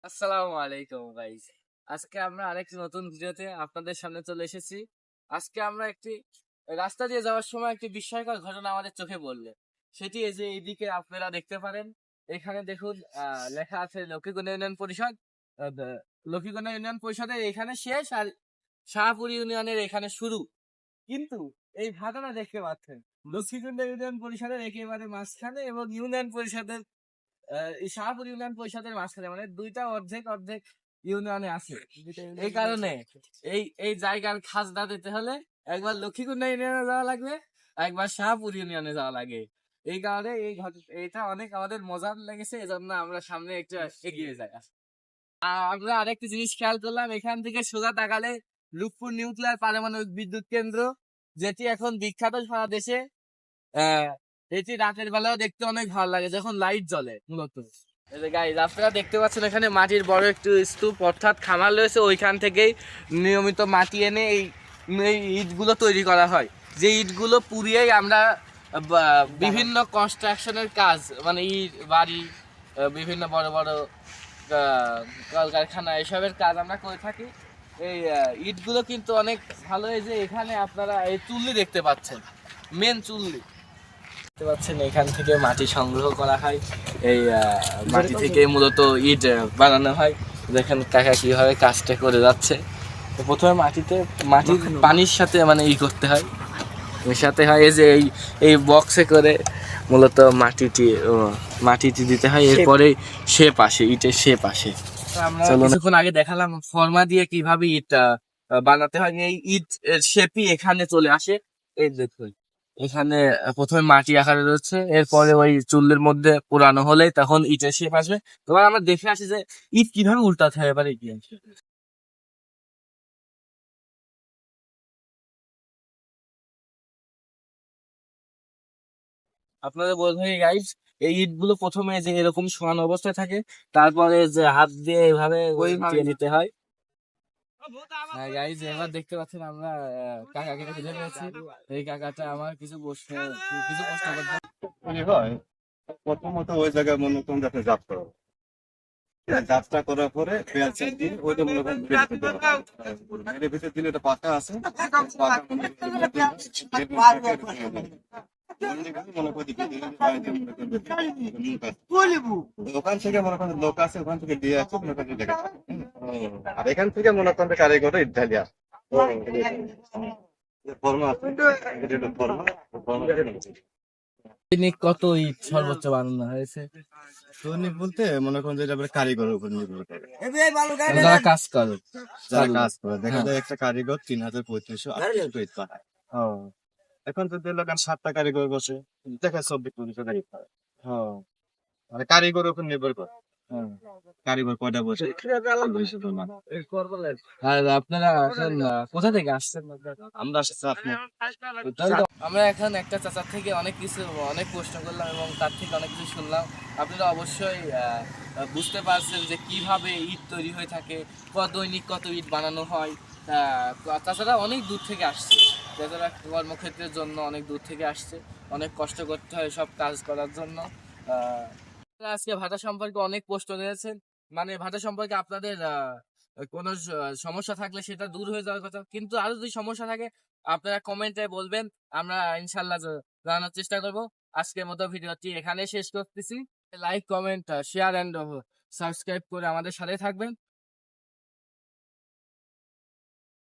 আসসালামু আলাইকুম গাইস। আজকে আমরা আরেকটি নতুন ভিডিওতে আপনাদের সামনে চলে এসেছি। আজকে আমরা একটি রাস্তা দিয়ে যাওয়ার সময় একটি বিস্ময়কর ঘটনা আমাদের চোখে পড়লো। সেটি এই যে এইদিকে আপনারা দেখতে পারেন। এখানে দেখুন লেখা আছে লক্ষ্মীগঞ্জ ইউনিয়ন পরিষদ। লক্ষ্মীগঞ্জ ইউনিয়ন পরিষদের এখানে শেষ আর শাহপুর ইউনিয়নের এখানে শুরু। কিন্তু এই ঘটনা দেখতে পাচ্ছেন লক্ষ্মীগঞ্জ ইউনিয়ন পরিষদের একেবারে মাঝখানে এবং ইউনিয়ন পরিষদের এই শাহপুর ইউনিয়ন পরিষদের মাঝখানে মানে দুইটা অর্ধেক অর্ধেক ইউনিয়নে আছে। এই কারণে এই জায়গার খাজনা দিতে হলে একবার লক্ষ্মীকুণ্ডা ইউনিয়নে যাওয়া লাগবে, একবার শাহপুর ইউনিয়নে যাওয়া লাগে। এই কারণে এটা অনেক আমাদের মজার লেগেছে, এজন্য আমরা সামনে একটু এগিয়ে যাই। আমরা আরেকটি জিনিস খেয়াল করলাম, এখান থেকে সোজা তাকালে রূপপুর নিউক্লিয়ার পারমাণবিক বিদ্যুৎ কেন্দ্র, যেটি এখন বিখ্যাত সারা দেশে। আহ, এটি রাতের বেলাও দেখতে অনেক ভালো লাগে যখন লাইট জ্বলে মূলত। এই যে গাইজ আপনারা দেখতে পাচ্ছেন এখানে মাটির বড় একটু স্তূপ অর্থাৎ খামার রয়েছে, ওইখান থেকেই নিয়মিত মাটি এনে এই ইটগুলো তৈরি করা হয়। যে ইটগুলো পুড়িয়েই আমরা বিভিন্ন কনস্ট্রাকশনের কাজ মানে ইট বাড়ি, বিভিন্ন বড় বড় কলকারখানা এসবের কাজ আমরা করে থাকি। এই ইটগুলো কিন্তু অনেক ভালো। এই যে এখানে আপনারা এই চুল্লি দেখতে পাচ্ছেন, মেন চুল্লি দেখতে পাচ্ছেন, এখান থেকে মাটি সংগ্রহ করা হয়। এই মাটি থেকে মূলত ইট বানানো হয়। দেখেন কাকা কিভাবে কাজটা করে যাচ্ছে। তো প্রথমে মাটির পানির সাথে মানে করতে হয়, মেশাতে হয়। এই যে এই বক্সে করে মূলত মাটিটি দিতে হয়, এরপরে শেপ আসে, ইটের শেপ আসে। কিছুক্ষণ আগে দেখালাম ফর্মা দিয়ে কিভাবে ইট বানাতে হয়। এই ইট শেপই এখানে চলে আসে। এই দেখুন এখানে প্রথমে মাটি আকারে রয়েছে, এরপরে ওই চুল্লির মধ্যে পুরানো হলে তখন ইটের শেপ আসবে। এবার আমরা দেখে আসি যে ইট কিভাবে উল্টাতে হয় এবারে কি আছে। আপনাদের বলতে হয় গাইজ, এই ইট গুলো প্রথমে যে এরকম শোয়ানো অবস্থায় থাকে, তারপরে যে হাত দিয়ে এভাবে উল্টিয়ে নিতে হয়। হ্যাঁ গাইজ, এবার দেখতে পাচ্ছেন আমরা কাকাকে খুঁজে পেয়েছি। এই কাকাটা আমার কিছু প্রশ্ন করতে। তৈরি হয়। প্রথমত ওই জায়গায় মনে করুন যে আপনি যাত্রা হবে। যাত্রা করার পরে পেঁয়াজ দিয়ে ওইটা মনে করেন বেড়ে দেওয়া হয়। এর ভিতরে দিলে এটা পাকা আছে, পাকা মনে করেন মনে করি ওখান থেকে মনে করেন লোক আছে, ওখান থেকে দিয়ে আছে মনে করেন দেখে। আর এখান থেকে মনে করেন কারিগর ইটালি আসে ফর্মা আছে, ফর্মা দৈনিক কত ইট সর্বোচ্চ বানানো হয়েছে? দৈনিক বলতে মনে করেন যে এটা কারিগরের উপর নির্ভর করে। যারা কাজ করে, যারা কাজ করে দেখা হ্যাঁ। যায় একটা কারিগর ৩,০০০-৩,৫০০ ইট বানায়। এখন যদি লোকান ৭টা কারিগর বসে দেখা ২৪-২৫০ ইট পায়। মানে কারিগরের উপর নির্ভর করে। কারিগর কয়টা বসে আর আপনারা এখন কোথা থেকে আসছেন? আমরা আসছি আপনি আমরা এখন একটা চাচার থেকে অনেক প্রশ্ন করলাম এবং তার থেকে অনেক কিছু শুনলাম। আপনারা অবশ্যই বুঝতে পারছেন যে কিভাবে ইট তৈরি হয়ে থাকে, দৈনিক কত ইট বানানো হয়। তাছাড়া অনেক দূর থেকে আসছে, যারা কর্মক্ষেত্রের জন্য অনেক দূর থেকে আসছে, অনেক কষ্ট করতে হয় সব কাজ করার জন্য। আজকে ভাষা সম্পর্কে অনেক প্রশ্ন রয়েছেন, মানে ভাষা সম্পর্কে আপনাদের কোনো সমস্যা থাকলে সেটা দূর হয়ে যাওয়ার কথা, কিন্তু আরো যদি সমস্যা থাকে আপনারা কমেন্টে বলবেন, আমরা ইনশাল্লাহ জানানোর চেষ্টা করব। আজকের মতো ভিডিওটি এখানে শেষ করতেছি। Like, comment, share and subscribe করে আমাদের সাথে থাকবেন।